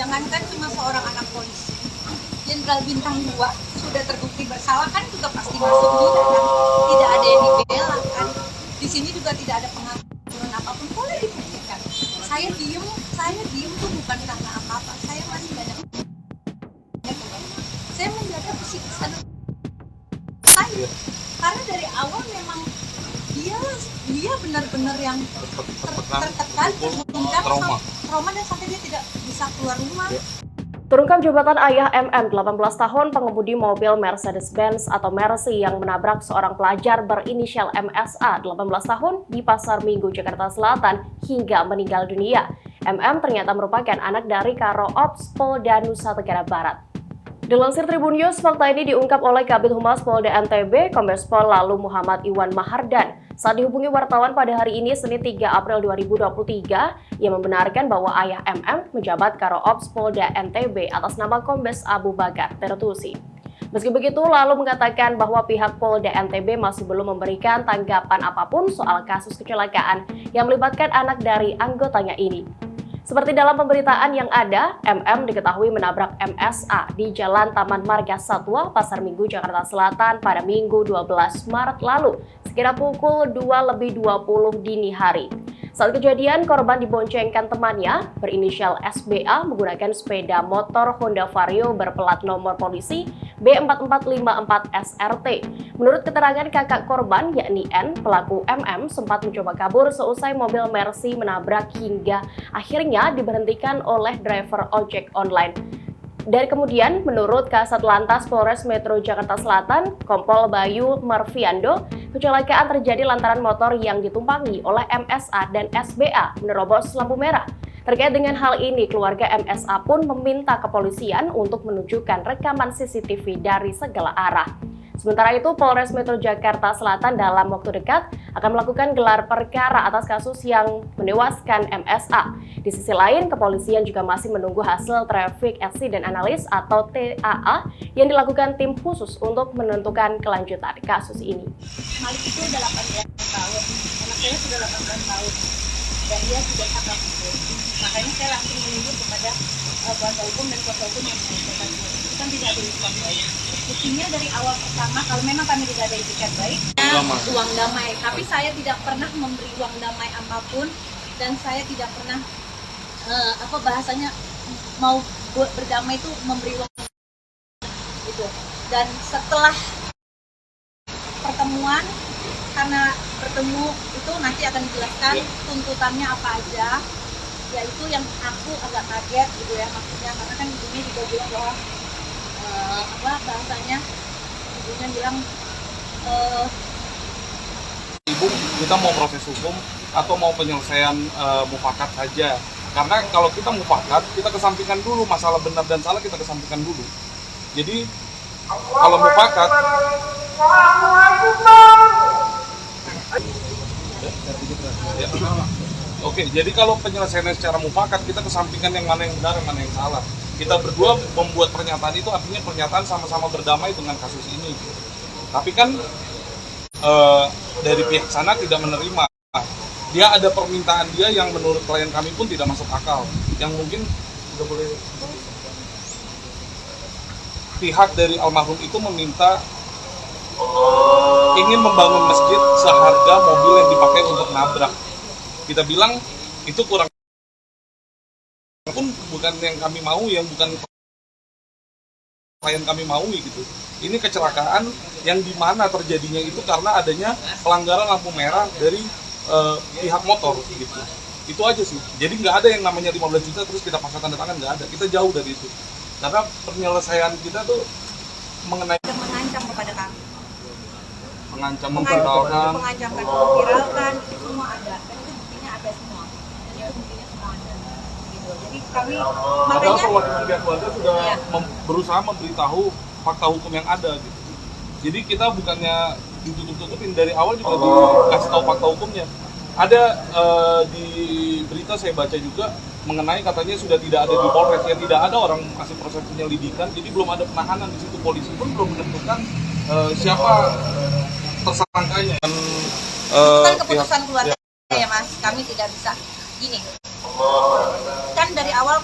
Jangankan cuma seorang anak polisi, Jenderal Bintang 2 sudah terbukti bersalah kan juga pasti masuk juga kan. Tidak ada yang dibela kan. Di sini juga tidak ada pengakuan apapun, boleh dibuktikan. Saya diem tuh bukan karena apa-apa. Saya masih banyak. Saya menjaga psikis anak saya. Karena dari awal memang dia benar-benar yang tertekan, trauma dan sampai dia tidak bisa keluar rumah. Terungkap jabatan ayah MM 18 tahun pengemudi mobil Mercedes-Benz atau Mercy yang menabrak seorang pelajar berinisial MSA 18 tahun di Pasar Minggu, Jakarta Selatan hingga meninggal dunia. MM ternyata merupakan anak dari Karo Ops Polda Nusa Tenggara Barat. Dilansir Tribun News, fakta ini diungkap oleh Kabid Humas Polda NTB, Kombes Pol Lalu Muhammad Iwan Mahardan. Saat dihubungi wartawan pada hari ini, Senin 3 April 2023, ia membenarkan bahwa ayah MM menjabat Karo Ops Polda NTB atas nama Kombes Abu Bakar Tertusi. Meski begitu, Lalu mengatakan bahwa pihak Polda NTB masih belum memberikan tanggapan apapun soal kasus kecelakaan yang melibatkan anak dari anggotanya ini. Seperti dalam pemberitaan yang ada, MM diketahui menabrak MSA di Jalan Taman Marga Satwa, Pasar Minggu, Jakarta Selatan pada Minggu 12 Maret lalu, sekira pukul 2:20 dini hari. Saat kejadian, korban diboncengkan temannya berinisial SBA menggunakan sepeda motor Honda Vario berplat nomor polisi B4454 SRT. Menurut keterangan kakak korban, yakni N, pelaku MM sempat mencoba kabur seusai mobil Mercy menabrak hingga akhirnya diberhentikan oleh driver ojek online. Dan kemudian, menurut Kasat Lantas Polres Metro Jakarta Selatan, Kompol Bayu Marviando, kecelakaan terjadi lantaran motor yang ditumpangi oleh MSA dan SBA menerobos lampu merah. Terkait dengan hal ini, keluarga MSA pun meminta kepolisian untuk menunjukkan rekaman CCTV dari segala arah. Sementara itu, Polres Metro Jakarta Selatan dalam waktu dekat akan melakukan gelar perkara atas kasus yang menewaskan MSA. Di sisi lain, kepolisian juga masih menunggu hasil Traffic Accident Analysis atau TAA yang dilakukan tim khusus untuk menentukan kelanjutan kasus ini. Malik itu udah 18 tahun, anak saya sudah 18 tahun, dan dia sudah sakit hukum. Makanya saya langsung menunjuk kepada kuasa hukum dan kuasa hukum yang menyampaikan itu kan tidak ada itikat baik. Buktinya dari awal pertama, kalau memang kami tidak ada itikat baik, uang damai. Tapi saya tidak pernah memberi uang damai apapun, dan saya tidak pernah bahasanya mau berdamai itu memberi uang gitu. Dan setelah pertemuan, karena bertemu itu nanti akan dijelaskan tuntutannya apa aja, yaitu yang aku agak kaget gitu ya, maksudnya karena kan ibunya juga bilang bahwa bahasanya ibunya bilang ibu kita mau proses hukum atau mau penyelesaian mufakat saja. Karena kalau kita mufakat, kita kesampingkan dulu masalah benar dan salah, kita kesampingkan dulu. Jadi kalau mufakat ya. Oke, jadi kalau penyelesaiannya secara mufakat, kita kesampingkan yang mana yang benar, yang mana yang salah. Kita berdua membuat pernyataan itu artinya pernyataan sama-sama berdamai dengan kasus ini. Tapi kan dari pihak sana tidak menerima. Dia ada permintaan dia yang menurut klien kami pun tidak masuk akal. Yang mungkin tidak boleh. Pihak dari almarhum itu meminta ingin membangun masjid seharga mobil yang dipakai untuk nabrak. Kita bilang itu kurang, pun bukan yang kami mau, yang bukan klien kami mau gitu. Ini kecelakaan yang dimana terjadinya itu karena adanya pelanggaran lampu merah dari pihak motor gitu. Itu aja sih. Jadi nggak ada yang namanya 15 juta terus kita paksa tanda tangan, nggak ada. Kita jauh dari itu. Karena penyelesaian kita tuh mengenai mengancam kepada kami. Mengancam, memviralkan, memviralkan, itu semua ada. Dan itu buktinya ada semua. Dan itu buktinya semua ada. Gitu. Jadi kami padahal makanya perwakilan keluarga sudah berusaha memberitahu fakta hukum yang ada gitu. Jadi kita bukannya ditutup-tutupin, dari awal juga dikasih tahu fakta hukumnya. Ada di berita saya baca juga mengenai katanya sudah tidak ada di Polres, ya tidak ada orang masih proses penyelidikan, jadi belum ada penahanan di situ. Polisi pun belum menentukan siapa tersangkanya. Dan, kan keputusan keluarga ya Mas, kami tidak bisa gini. Kan dari awal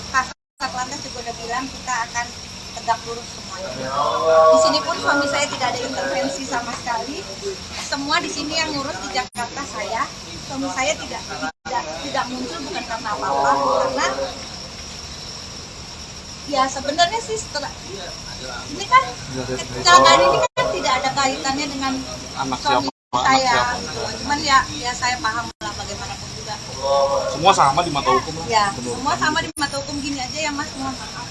Satlantas juga udah bilang kita akan tegak lurus semuanya. Di sini pun suami saya tidak ada intervensi sama sekali. Semua di sini yang ngurus di Jakarta saya. Suami saya tidak muncul bukan karena apa-apa, karena ya sebenarnya sih setelah ini kan kecelakaan ini kan tidak ada kaitannya dengan Anak suami siapa? saya Anak siapa? gitu. Cuman ya saya paham lah bagaimanapun juga. Semua sama di mata hukum lah. Ya, semua sama di mata hukum. Gini aja ya Mas, mohon maaf.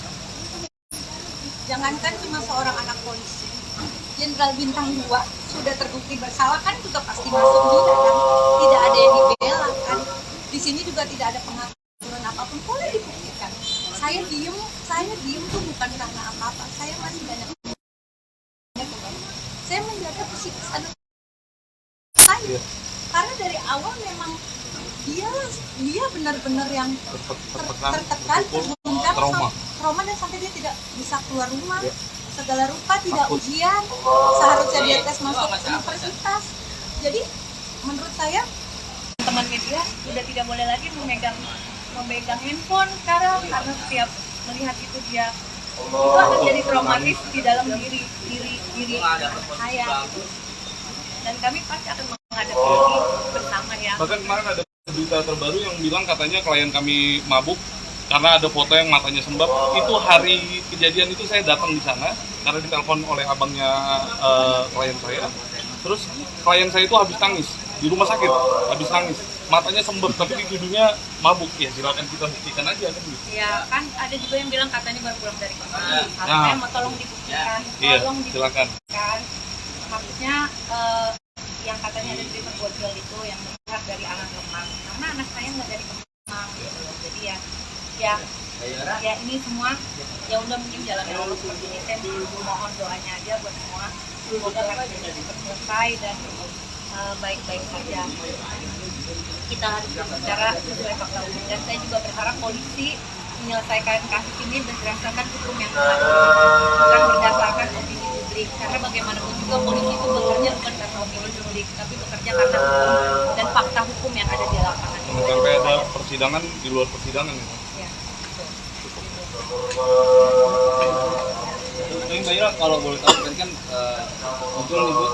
Jangankan cuma seorang anak polisi, Jenderal Bintang 2 sudah terbukti bersalah kan juga pasti masuk juga kan. Tidak ada yang dibela kan. Di sini juga tidak ada pengaturan apapun, boleh dibuktikan. Saya diem tuh bukan karena apa-apa. Saya masih banyak. Saya menjaga psikis anak saya. Karena dari awal memang dia benar-benar yang tertekan, terguncang, trauma dan sampai dia tidak bisa keluar rumah. Segala rupa tidak ujian, seharusnya dia tes masuk universitas. Jadi menurut saya teman media sudah tidak boleh lagi memegang handphone sekarang, karena setiap melihat itu akan jadi traumatis di dalam diri saya gitu. Dan kami pasti akan menghadapi ini bersama ya. Bahkan kemarin ada berita terbaru yang bilang katanya klien kami mabuk karena ada foto yang matanya sembab. Itu hari kejadian itu saya datang di sana karena ditelepon oleh abangnya klien saya. Terus klien saya itu habis tangis di rumah sakit, habis tangis, matanya sembab tapi dituduhnya mabuk. Ya silakan kita buktikan aja kan gitu. Ya kan ada juga yang bilang katanya baru pulang dari kemana. Saya mau tolong dibuktikan, tolong silakan. Dibuktikan. Maksudnya yang katanya ada di bocil itu yang melihat dari anak Kemang, karena anak saya nggak dari Kemang gitu. Jadi ya ini semua ya udah mungkin jalannya Allah seperti ini. Saya mohon doanya aja buat semua, semoga kasus ini cepat selesai dan baik-baik saja. Kita harus berbicara sesuai fakta hukum, dan saya juga berharap polisi menyelesaikan kasus ini berdasarkan hukum yang ada, bukan berdasarkan opini publik. Karena bagaimanapun juga polisi itu bekerja bukan karena opini publik, tapi bekerja karena hukum dan fakta hukum yang ada di lapangan. Sampai ada persidangan di luar persidangan gitu. Ya. Ini Mbak Ira, kalau boleh tahu tadi kan muncul ibu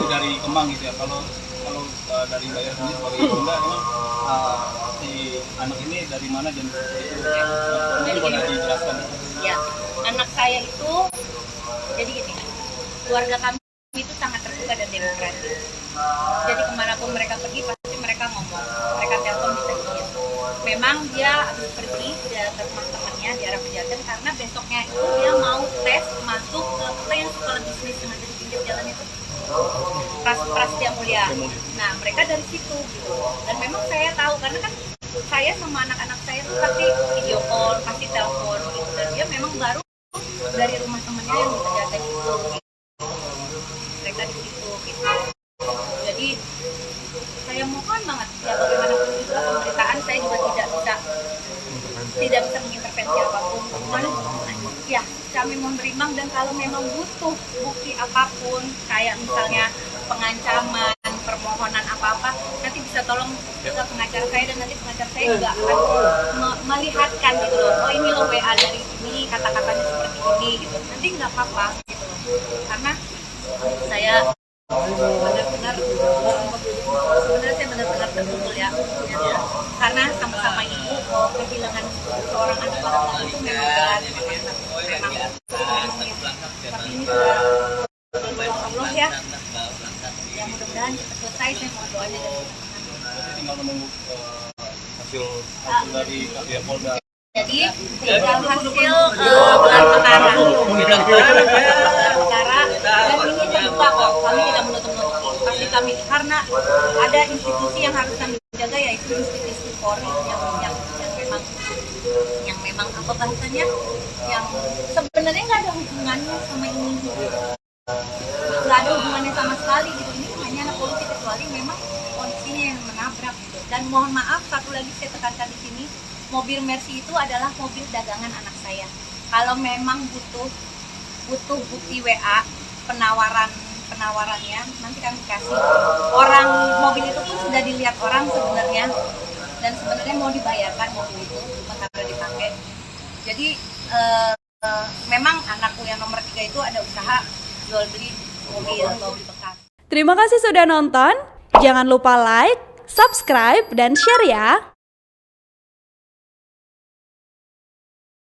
dari Kemang gitu ya. Kalau dari Mbak Ira sendiri sebagai ibunda, emang si anak ini dari mana dan ini boleh dijelaskan? Ya, anak saya itu jadi gini, keluarga kami itu sangat terbuka dan demokratis. Jadi kemanapun mereka pergi pasti mereka ngomong, mereka telepon bisa izin. Memang dia habis pergi ke rumah temannya di arah Pejaten karena besoknya itu dia mau tes masuk ke yang sekolah bisnis yang ada di pinggir jalan itu, Pras Dia Mulia. Nah mereka dari situ gitu. Dan memang saya tahu karena kan saya sama anak-anak saya itu pasti video call, pasti telepon gitu. Dan dia memang baru dari rumah temannya yang di Pejaten itu. Mereka di situ gitu. Jadi saya mohon banget ya bagaimanapun juga pemberitaan saya juga tidak bisa mengintervensi apapun. Ya kami mohon berimbang, dan kalau memang butuh bukti apapun kayak misalnya pengancaman, permohonan apa-apa, nanti bisa tolong ke pengacara saya, dan nanti pengacara saya juga akan melihatkan gitu loh. Oh ini loh WA dari ini, kata-katanya seperti ini gitu. Nanti nggak apa-apa gitu loh. Karena saya benar-benar sebenarnya saya benar-benar terpukul ya, karena sama-sama ibu kehilangan seorang anak laki-laki itu memang berat, memang tapi ini sudah Allah ya, yang mudah-mudahan cepat selesai. Saya mohon doanya dari Tinggal menunggu Hasil dari Polda. jadi tinggal hasil gelar perkara dan ini terbuka kok, kami tidak menutup-nutupi. Pasti kami, karena ada institusi yang harus kami jaga, yaitu institusi Polri yang memang apa bahasanya, yang sebenarnya nggak ada hubungannya sama ini, nggak ada hubungannya sama sekali gitu. Ini hanya anak polisi, kecuali memang kondisinya yang menabrak gitu. Dan mohon maaf, satu lagi saya tekankan di sini, mobil Mercy itu adalah mobil dagangan anak saya. Kalau memang butuh bukti WA penawarannya, nanti kami kasih. Orang mobil itu pun sudah dilihat orang sebenarnya, dan sebenarnya mau dibayarkan mobil itu bukan karena dipakai. Jadi memang anakku yang nomor 3 itu ada usaha jual beli mobil bekas. Terima kasih sudah nonton. Jangan lupa like, subscribe, dan share ya.